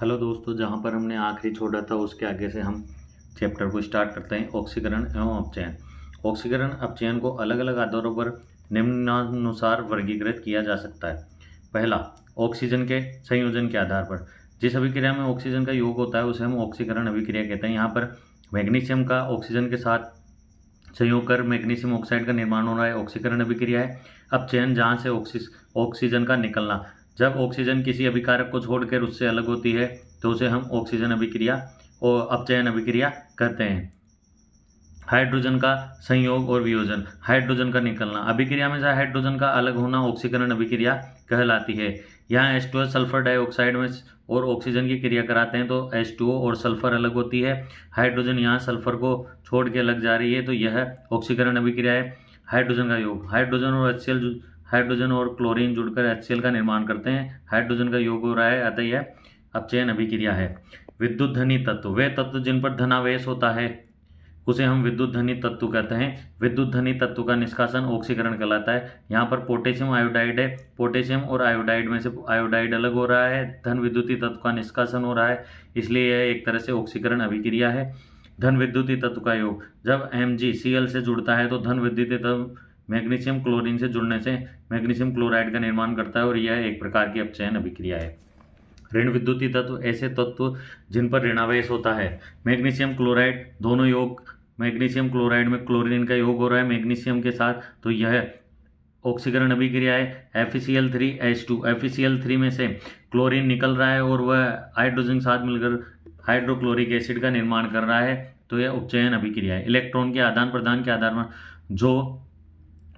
Hello दोस्तों, जहाँ पर हमने आखिरी छोड़ा था उसके आगे से हम चैप्टर को स्टार्ट करते हैं। ऑक्सीकरण एवं अपचयन। ऑक्सीकरण अपचयन को अलग अलग आधारों पर निम्नानुसार वर्गीकृत किया जा सकता है। पहला, ऑक्सीजन के संयोजन के आधार पर। जिस अभिक्रिया में ऑक्सीजन का योग होता है उसे हम ऑक्सीकरण अभिक्रिया कहते हैं। यहाँ पर मैग्नीशियम का ऑक्सीजन के साथ संयोग कर मैग्नीशियम ऑक्साइड का निर्माण हो रहा है, ऑक्सीकरण अभिक्रिया है। अपचयन, जहाँ से ऑक्सीजन का निकलना। जब ऑक्सीजन किसी अभिकारक को छोड़कर उससे अलग होती है तो उसे हम ऑक्सीजन अभिक्रिया और अपचयन अभिक्रिया कहते हैं। हाइड्रोजन का संयोग और वियोजन। हाइड्रोजन का निकलना। अभिक्रिया में से हाइड्रोजन का अलग होना ऑक्सीकरण अभिक्रिया कहलाती है। यहाँ H2O सल्फर डाइऑक्साइड में और ऑक्सीजन की क्रिया कराते हैं तो H2O और सल्फर अलग होती है। हाइड्रोजन यहाँ सल्फर को छोड़ के अलग जा रही है तो यह ऑक्सीकरण अभिक्रिया है। हाइड्रोजन का योग। हाइड्रोजन और क्लोरीन जुड़कर HCl का निर्माण करते हैं। हाइड्रोजन का योग हो रहा है, अतः यह अपचयन अभिक्रिया है। विद्युत धनी तत्व। वे तत्व जिन पर धनावेश होता है उसे हम विद्युत धनी तत्व कहते हैं। विद्युत धनी तत्व का निष्कासन ऑक्सीकरण कहलाता है। यहाँ पर पोटेशियम आयोडाइड है। पोटेशियम और आयोडाइड में से आयोडाइड अलग हो रहा है, धन विद्युतीय तत्व का निष्कासन हो रहा है, इसलिए यह एक तरह से ऑक्सीकरण अभिक्रिया है। धन विद्युतीय तत्व का योग। जब MgCl से जुड़ता है तो धन विद्युतीय तत्व मैग्नीशियम क्लोरीन से जुड़ने से मैग्नीशियम क्लोराइड का निर्माण करता है और यह एक प्रकार की अपचयन अभिक्रिया है। ऋण विद्युतीय तत्व। ऐसे तत्व जिन पर ऋणावेश होता है। मैग्नीशियम क्लोराइड, दोनों योग। मैग्नीशियम क्लोराइड में क्लोरीन का योग हो रहा है मैग्नीशियम के साथ, तो यह ऑक्सीकरण अभिक्रिया है। FeCl3H2। FeCl3 में से क्लोरीन निकल रहा है और वह हाइड्रोजन के साथ मिलकर हाइड्रोक्लोरिक एसिड का निर्माण कर रहा है, तो यह उपचयन अभिक्रिया है। इलेक्ट्रॉन के आदान प्रदान के आधार पर जो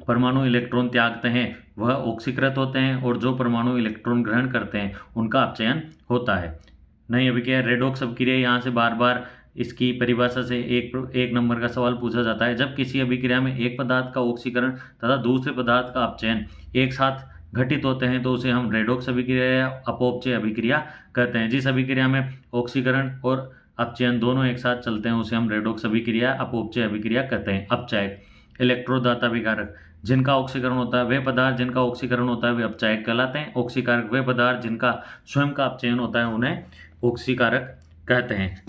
परमाणु इलेक्ट्रॉन त्यागते हैं वह ऑक्सीकृत होते हैं और जो परमाणु इलेक्ट्रॉन ग्रहण करते हैं उनका अपचयन होता है। नई अभिक्रिया रेडॉक्स अभिक्रिया। यहाँ से बार बार इसकी परिभाषा से एक नंबर का सवाल पूछा जाता है। जब किसी अभिक्रिया में एक पदार्थ का ऑक्सीकरण तथा दूसरे पदार्थ का अपचयन एक साथ घटित होते हैं तो उसे हम रेडॉक्स अभिक्रिया या अपौपचय अभिक्रिया कहते हैं। जिस अभिक्रिया में ऑक्सीकरण और अपचयन दोनों एक साथ चलते हैं उसे हम रेडॉक्स अभिक्रिया अपौपचय अभिक्रिया कहते हैं। अपचायक। इलेक्ट्रोदाता विकारक। जिनका ऑक्सीकरण होता है वे पदार्थ जिनका ऑक्सीकरण होता है वे अपचायक कहलाते हैं। ऑक्सीकारक वे पदार्थ जिनका स्वयं का अपचयन होता है उन्हें ऑक्सीकारक कहते हैं।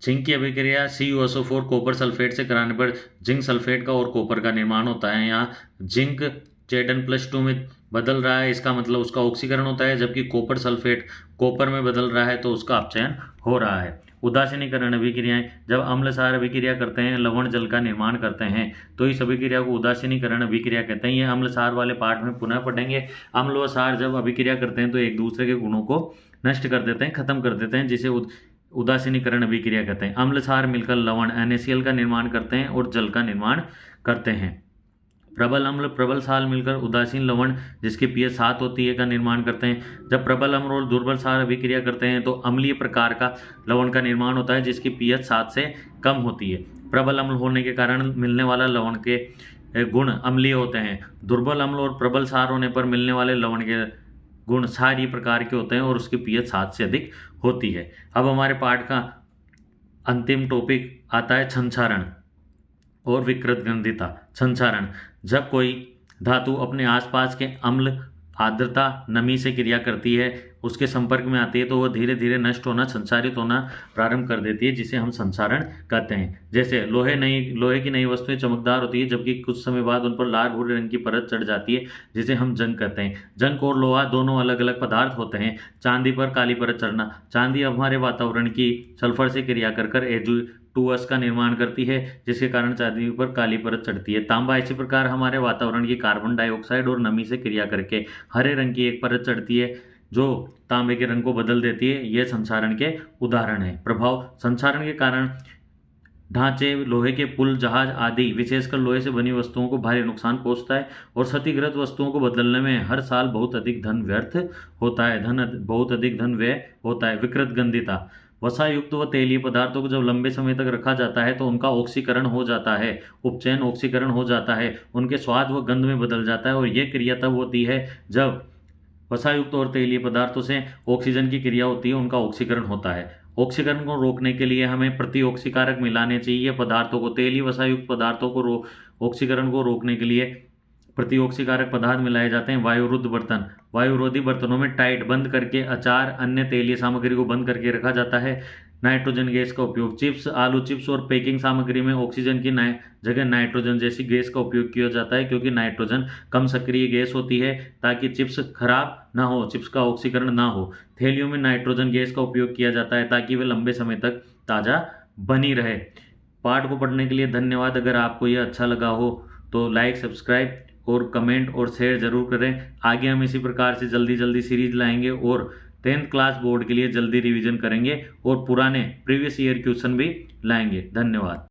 जिंक की अभिक्रिया CuSO4 कॉपर सल्फेट से कराने पर जिंक सल्फेट का और कॉपर का निर्माण होता है। यहाँ जिंक Zn+2 में बदल रहा है, इसका मतलब उसका ऑक्सीकरण होता है, जबकि कॉपर सल्फेट कॉपर में बदल रहा है तो उसका अपचयन हो रहा है। उदासीनीकरण अभिक्रियाएं। जब अम्ल क्षार अभिक्रिया करते हैं, लवण जल का निर्माण करते हैं तो इस अभिक्रिया को उदासीनीकरण अभिक्रिया कहते हैं। ये अम्ल क्षार वाले पार्ट में पुनः पढ़ेंगे। अम्ल व क्षार जब अभिक्रिया करते हैं तो एक दूसरे के गुणों को नष्ट कर देते हैं, खत्म कर देते हैं, जिसे उदासीनीकरण अभिक्रिया कहते हैं। अम्ल क्षार मिलकर लवण NaCl का निर्माण करते हैं और जल का निर्माण करते हैं। प्रबल अम्ल प्रबल क्षार मिलकर उदासीन लवण जिसकी pH 7 होती है का निर्माण करते हैं। जब प्रबल अम्ल और दुर्बल क्षार अभिक्रिया करते हैं तो अम्लीय प्रकार का लवण का निर्माण होता है जिसकी pH 7 से कम होती है। प्रबल अम्ल होने के कारण मिलने वाला लवण के गुण अम्लीय होते हैं। दुर्बल अम्ल और प्रबल क्षार होने पर मिलने वाले लवण के गुण क्षारीय प्रकार के होते हैं और उसकी pH 7 से अधिक होती है। अब हमारे पाठ का अंतिम टॉपिक आता है क्षंचारण और विकृत गंधिता। क्षंचारण। जब कोई धातु अपने आसपास के अम्ल, आर्द्रता, नमी से क्रिया करती है, उसके संपर्क में आती है तो वह धीरे धीरे नष्ट होना, संचारित होना प्रारंभ कर देती है, जिसे हम संचारण कहते हैं। जैसे लोहे की नई वस्तुएं चमकदार होती है जबकि कुछ समय बाद उन पर लाल भूरे रंग की परत चढ़ जाती है, जिसे हम जंग कहते हैं। जंग और लोहा दोनों अलग अलग पदार्थ होते हैं। चांदी पर काली परत चढ़ना। चांदी हमारे वातावरण की सल्फर से क्रिया कर Ag2S का निर्माण करती है, जिसके कारण चांदी पर काली परत चढ़ती है। तांबा इसी प्रकार हमारे वातावरण की कार्बन डाइऑक्साइड और नमी से क्रिया करके हरे रंग की एक परत चढ़ती है जो तांबे के रंग को बदल देती है। यह संचारण के उदाहरण है। प्रभाव। संचारण के कारण ढांचे, लोहे के पुल, जहाज आदि विशेषकर लोहे से बनी वस्तुओं को भारी नुकसान पहुंचता है और क्षतिग्रस्त वस्तुओं को बदलने में हर साल बहुत अधिक धन व्यर्थ होता है, बहुत अधिक धन व्यय होता है। विकृत गंधिता। वसायुक्त व तेलीय पदार्थों को जब लंबे समय तक रखा जाता है तो उनका ऑक्सीकरण हो जाता है, उपचयन ऑक्सीकरण हो जाता है, उनके स्वाद व गंध में बदल जाता है और यह क्रिया तब होती है जब वसायुक्त और तेलीय पदार्थों से ऑक्सीजन की क्रिया होती है, उनका ऑक्सीकरण होता है। ऑक्सीकरण को रोकने के लिए हमें प्रतिऑक्सीकारक मिलाने चाहिए पदार्थों को। तेलीय वसायुक्त पदार्थों को ऑक्सीकरण को रोकने के लिए प्रतिऑक्सीकारक पदार्थ मिलाए जाते हैं। वायुरुद्ध बर्तन, वायुरोधी बर्तनों में टाइट बंद करके अचार अन्य तेलीय सामग्री को बंद करके रखा जाता है। नाइट्रोजन गैस का उपयोग, चिप्स, आलू चिप्स और पैकिंग सामग्री में ऑक्सीजन की जगह नाइट्रोजन जैसी गैस का उपयोग किया जाता है, क्योंकि नाइट्रोजन कम सक्रिय गैस होती है ताकि चिप्स खराब ना हो, चिप्स का ऑक्सीकरण ना हो। थैलियों में नाइट्रोजन गैस का उपयोग किया जाता है ताकि वे लंबे समय तक ताज़ा बनी रहे। पाठ को पढ़ने के लिए धन्यवाद। अगर आपको यह अच्छा लगा हो तो लाइक, सब्सक्राइब और कमेंट और शेयर जरूर करें। आगे हम इसी प्रकार से जल्दी जल्दी सीरीज लाएंगे और 10th क्लास बोर्ड के लिए जल्दी रिवीजन करेंगे और पुराने प्रीवियस ईयर क्वेश्चन भी लाएंगे। धन्यवाद।